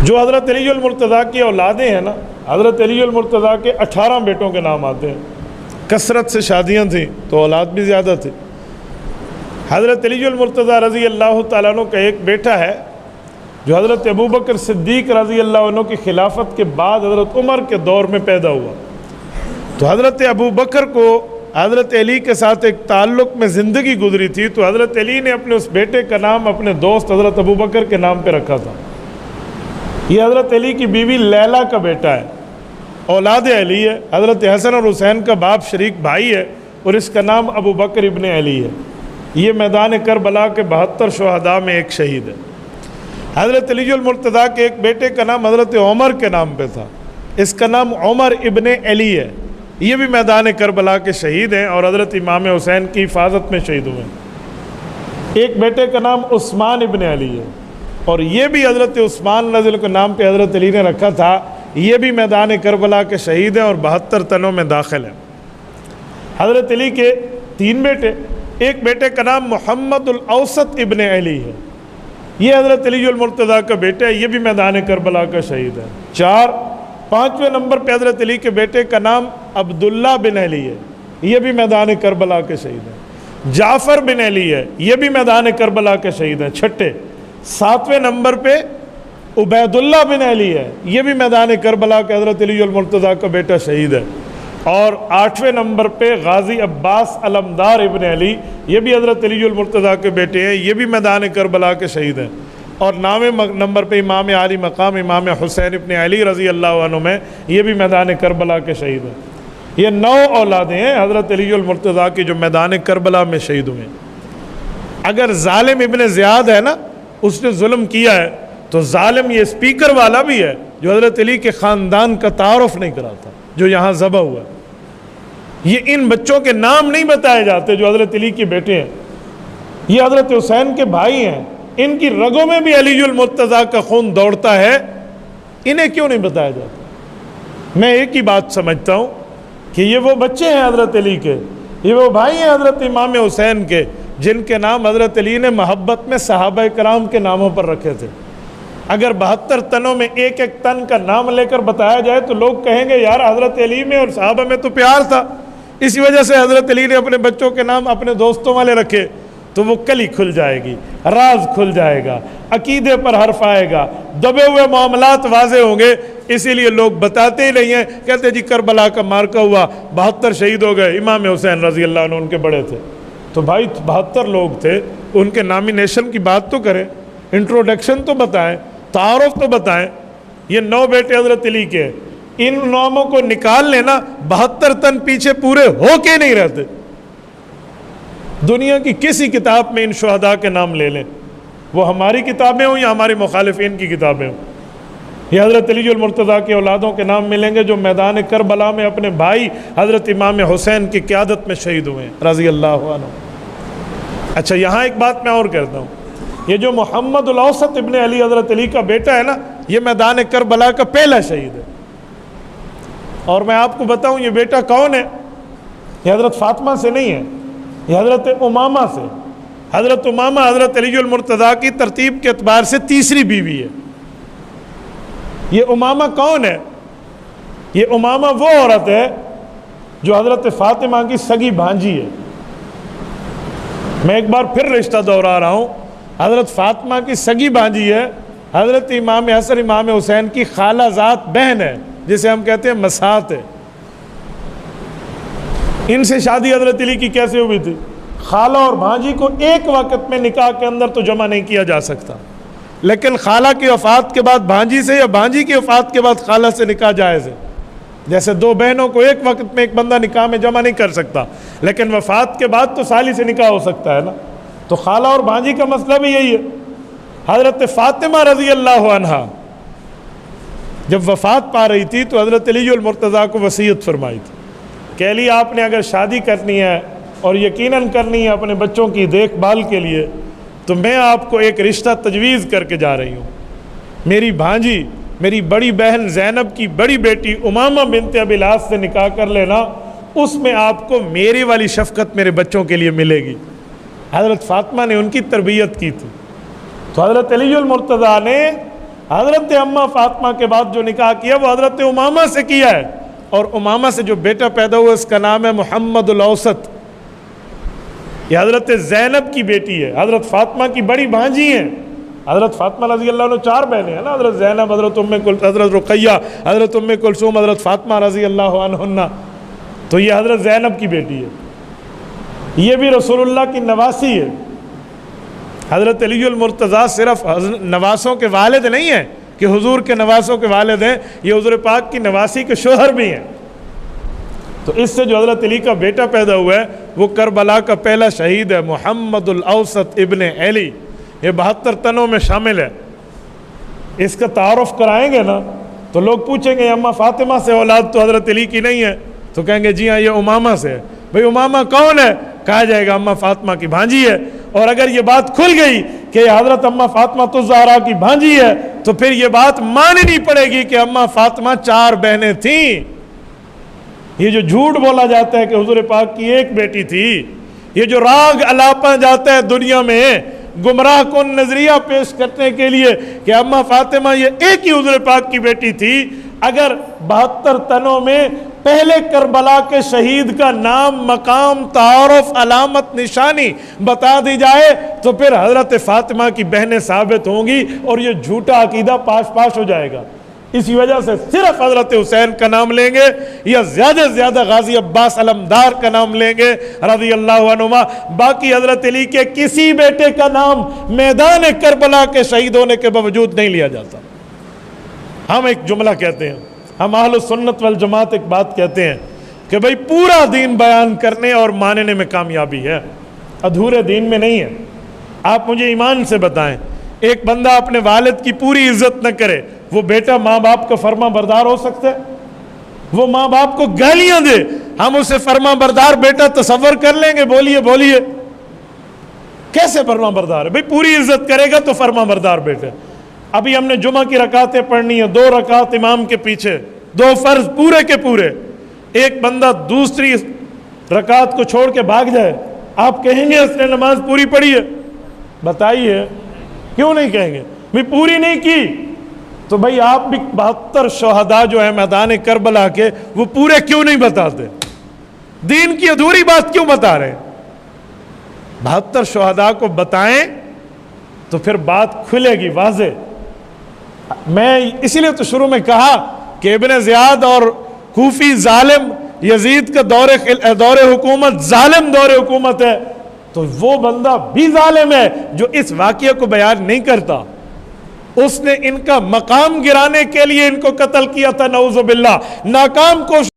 جو حضرت علی المرتضیٰ کی اولادیں ہیں نا، حضرت علی المرتضیٰ کے 18 بیٹوں کے نام آتے ہیں، کثرت سے شادیاں تھیں تو اولاد بھی زیادہ تھی۔ حضرت علی المرتضیٰ رضی اللہ تعالیٰ عنہ کا ایک بیٹا ہے جو حضرت ابوبکر صدیق رضی اللہ عنہ کی خلافت کے بعد حضرت عمر کے دور میں پیدا ہوا۔ تو حضرت ابوبکر کو حضرت علی کے ساتھ ایک تعلق میں زندگی گزری تھی، تو حضرت علی نے اپنے اس بیٹے کا نام اپنے دوست حضرت ابوبکر کے نام پہ رکھا تھا۔ یہ حضرت علی کی بیوی لیلا کا بیٹا ہے، اولاد علی ہے، حضرت حسن اور حسین کا باپ شریک بھائی ہے، اور اس کا نام ابوبکر ابن علی ہے۔ یہ میدان کربلا کے 72 شہداء میں ایک شہید ہے۔ حضرت علی المرتضیٰ کے ایک بیٹے کا نام حضرت عمر کے نام پہ تھا، اس کا نام عمر ابن علی ہے، یہ بھی میدان کربلا کے شہید ہیں اور حضرت امام حسین کی حفاظت میں شہید ہوئے ہیں۔ ایک بیٹے کا نام عثمان ابن علی ہے، اور یہ بھی حضرت عثمان رضی اللہ کے نام پہ حضرت علی نے رکھا تھا، یہ بھی میدان کربلا کے شہید ہیں اور 72 تنوں میں داخل ہیں۔ حضرت علی کے 3 بیٹے، ایک بیٹے کا نام محمد الاوسط ابن علی ہے، یہ حضرت علی المرتضیٰ کا بیٹا ہے، یہ بھی میدان کربلا کا شہید ہے۔ 5ویں نمبر پہ حضرت علی کے بیٹے کا نام عبداللہ بن علی ہے، یہ بھی میدان کربلا کے شہید ہیں۔ جعفر بن علی ہے، یہ بھی میدان کربلا کے شہید ہیں۔ 7ویں نمبر پہ عبید اللہ بن علی ہے، یہ بھی میدان کربلا کے حضرت علی المرتضیٰ کا بیٹا شہید ہے۔ اور 8ویں نمبر پہ غازی عباس علمدار ابن علی، یہ بھی حضرت علی المرتضیٰ کے بیٹے ہیں، یہ بھی میدان کربلا کے شہید ہیں۔ اور 9ویں نمبر پہ امام عالی مقام امام حسین ابن علی رضی اللہ عنہ میں، یہ بھی میدان کربلا کے شہید ہیں۔ یہ 9 اولادیں ہیں حضرت علی المرتضیٰ کی جو میدان کربلا میں شہید ہوئے ہیں۔ اگر ظالم ابن زیاد ہے نا، اس نے ظلم کیا ہے، تو ظالم یہ اسپیکر والا بھی ہے جو حضرت علی کے خاندان کا تعارف نہیں کراتا، جو یہاں ذبح ہوا ہے۔ یہ ان بچوں کے نام نہیں بتائے جاتے جو حضرت علی کے بیٹے ہیں، یہ حضرت حسین کے بھائی ہیں، ان کی رگوں میں بھی علی المرتضیٰ کا خون دوڑتا ہے، انہیں کیوں نہیں بتایا جاتا؟ میں ایک ہی بات سمجھتا ہوں کہ یہ وہ بچے ہیں حضرت علی کے، یہ وہ بھائی ہیں حضرت امام حسین کے، جن کے نام حضرت علی نے محبت میں صحابہ کرام کے ناموں پر رکھے تھے۔ اگر 72 تنوں میں ایک ایک تن کا نام لے کر بتایا جائے تو لوگ کہیں گے یار حضرت علی میں اور صحابہ میں تو پیار تھا، اسی وجہ سے حضرت علی نے اپنے بچوں کے نام اپنے دوستوں والے رکھے، تو وہ کلی کھل جائے گی، راز کھل جائے گا، عقیدے پر حرف آئے گا، دبے ہوئے معاملات واضح ہوں گے۔ اسی لیے لوگ بتاتے ہی نہیں ہیں، کہتے جی کربلا کا مارکا ہوا، 72 شہید ہو گئے، امام حسین رضی اللہ عنہ ان کے بڑے تھے۔ تو بھائی 72 لوگ تھے، ان کے نامینیشن کی بات تو کریں، انٹروڈکشن تو بتائیں، تعارف تو بتائیں۔ یہ 9 بیٹے حضرت علی کے، ان ناموں کو نکال لینا، 72 تن پیچھے پورے ہو کے نہیں رہتے۔ دنیا کی کسی کتاب میں ان شہداء کے نام لے لیں، وہ ہماری کتابیں ہوں یا ہمارے مخالفین کی کتابیں ہوں، یہ حضرت علی المرتضیٰ کی اولادوں کے نام ملیں گے جو میدان کربلا میں اپنے بھائی حضرت امام حسین کی قیادت میں شہید ہوئے ہیں رضی اللہ عنہ۔ اچھا، یہاں ایک بات میں اور کہتا ہوں، یہ جو محمد الاوسط ابن علی حضرت علی کا بیٹا ہے نا، یہ میدان کربلا کا پہلا شہید ہے۔ اور میں آپ کو بتاؤں یہ بیٹا کون ہے؟ یہ حضرت فاطمہ سے نہیں ہے، یہ حضرت امامہ سے۔ حضرت امامہ حضرت علی المرتضیٰ کی ترتیب کے اعتبار سے تیسری بیوی ہے۔ یہ امامہ کون ہے؟ یہ امامہ وہ عورت ہے جو حضرت فاطمہ کی سگی بھانجی ہے۔ میں ایک بار پھر رشتہ دوہرا رہا ہوں، حضرت فاطمہ کی سگی بھانجی ہے، حضرت امام حسن امام حسین کی خالہ زاد بہن ہے، جسے ہم کہتے ہیں مسات ہے۔ ان سے شادی حضرت علی کی کیسے ہوئی تھی؟ خالہ اور بھانجی کو ایک وقت میں نکاح کے اندر تو جمع نہیں کیا جا سکتا، لیکن خالہ کی وفات کے بعد بھانجی سے یا بھانجی کی وفات کے بعد خالہ سے نکاح جائز ہے۔ جیسے 2 بہنوں کو ایک وقت میں ایک بندہ نکاح میں جمع نہیں کر سکتا، لیکن وفات کے بعد تو سالی سے نکاح ہو سکتا ہے نا۔ تو خالہ اور بھانجی کا مسئلہ بھی یہی ہے۔ حضرت فاطمہ رضی اللہ عنہا جب وفات پا رہی تھی تو حضرت علی المرتضیٰ کو وصیت فرمائی تھی کہ علی آپ نے اگر شادی کرنی ہے اور یقیناً کرنی ہے اپنے بچوں کی دیکھ بھال کے لیے، تو میں آپ کو ایک رشتہ تجویز کر کے جا رہی ہوں۔ میری بھانجی، میری بڑی بہن زینب کی بڑی بیٹی امامہ بنت ابی العاص سے نکاح کر لینا، اس میں آپ کو میری والی شفقت میرے بچوں کے لیے ملے گی۔ حضرت فاطمہ نے ان کی تربیت کی تھی۔ تو حضرت علی المرتضیٰ نے حضرت اما فاطمہ کے بعد جو نکاح کیا وہ حضرت امامہ سے کیا ہے، اور امامہ سے جو بیٹا پیدا ہوا اس کا نام ہے محمد الاوسط۔ یہ حضرت زینب کی بیٹی ہے، حضرت فاطمہ کی بڑی بھانجی ہیں۔ حضرت فاطمہ رضی اللہ عنہ 4 بہنیں ہیں نا، حضرت زینب، حضرت حضرت رقیہ، حضرت کلثوم، حضرت فاطمہ رضی اللہ عنہن، تو یہ حضرت زینب کی بیٹی ہے۔ یہ بھی رسول اللہ کی نواسی ہے۔ حضرت علی المرتضیٰ صرف نواسوں کے والد نہیں ہیں کہ حضور کے نواسوں کے والد ہیں، یہ حضور پاک کی نواسی کے شوہر بھی ہیں۔ تو اس سے جو حضرت علی کا بیٹا پیدا ہوا ہے وہ کربلا کا پہلا شہید ہے، محمد الاوسط ابن علی۔ یہ 72 تنوں میں شامل ہے۔ اس کا تعارف کرائیں گے نا تو لوگ پوچھیں گے اماں فاطمہ سے اولاد تو حضرت علی کی نہیں ہے، تو کہیں گے جی ہاں یہ امامہ سے ہے۔ بھئی امامہ کون ہے؟ کہا جائے گا اماں فاطمہ کی بھانجی ہے۔ اور اگر یہ بات کھل گئی کہ حضرت اماں فاطمہ الزہرا کی بھانجی ہے تو پھر یہ بات ماننی پڑے گی کہ اماں فاطمہ 4 بہنیں تھیں۔ یہ جو جھوٹ بولا جاتا ہے کہ حضور پاک کی ایک بیٹی تھی، یہ جو راگ الاپا جاتا ہے دنیا میں گمراہ کن نظریہ پیش کرنے کے لیے کہ اماں فاطمہ یہ ایک ہی حضور پاک کی بیٹی تھی، اگر 72 تنوں میں پہلے کربلا کے شہید کا نام، مقام، تعارف، علامت، نشانی بتا دی جائے تو پھر حضرت فاطمہ کی بہنیں ثابت ہوں گی اور یہ جھوٹا عقیدہ پاش پاش ہو جائے گا۔ اسی وجہ سے صرف حضرت حسین کا نام لیں گے یا زیادہ سے زیادہ غازی عباس علمدار کا نام لیں گے رضی اللہ عنہما، باقی حضرت علی کے کسی بیٹے کا نام میدان کربلا کے شہید ہونے کے باوجود نہیں لیا جاتا۔ ہم ایک جملہ کہتے ہیں، ہم اہل سنت والجماعت ایک بات کہتے ہیں کہ بھئی پورا دین بیان کرنے اور ماننے میں کامیابی ہے، ادھورے دین میں نہیں ہے۔ آپ مجھے ایمان سے بتائیں، ایک بندہ اپنے والد کی پوری عزت نہ کرے، وہ بیٹا ماں باپ کا فرما بردار ہو سکتا ہے؟ وہ ماں باپ کو گالیاں دے، ہم اسے فرما بردار بیٹا تصور کر لیں گے؟ بولیے کیسے فرما بردار ہے؟ بھئی پوری عزت کرے گا تو فرما بردار بیٹا۔ ابھی ہم نے جمعہ کی رکعتیں پڑھنی ہیں، 2 رکعت امام کے پیچھے، 2 فرض پورے کے پورے، ایک بندہ دوسری رکعت کو چھوڑ کے بھاگ جائے، آپ کہیں گے اس نے نماز پوری پڑھی ہے؟ بتائیے کیوں نہیں کہیں گے؟ بھی پوری نہیں کی تو بھئی آپ بھی 72 شہداء جو ہیں میدان کربلا کے وہ پورے کیوں نہیں بتاتے؟ دین کی ادھوری بات کیوں بتا رہے ہیں؟ 72 شہداء کو بتائیں تو پھر بات کھلے گی واضح۔ میں اسی لیے تو شروع میں کہا کہ ابن زیاد اور کوفی ظالم یزید کا دور حکومت ظالم دور حکومت ہے، تو وہ بندہ بھی ظالم ہے جو اس واقعے کو بیان نہیں کرتا۔ اس نے ان کا مقام گرانے کے لیے ان کو قتل کیا تھا، نعوذ باللہ، ناکام کوشش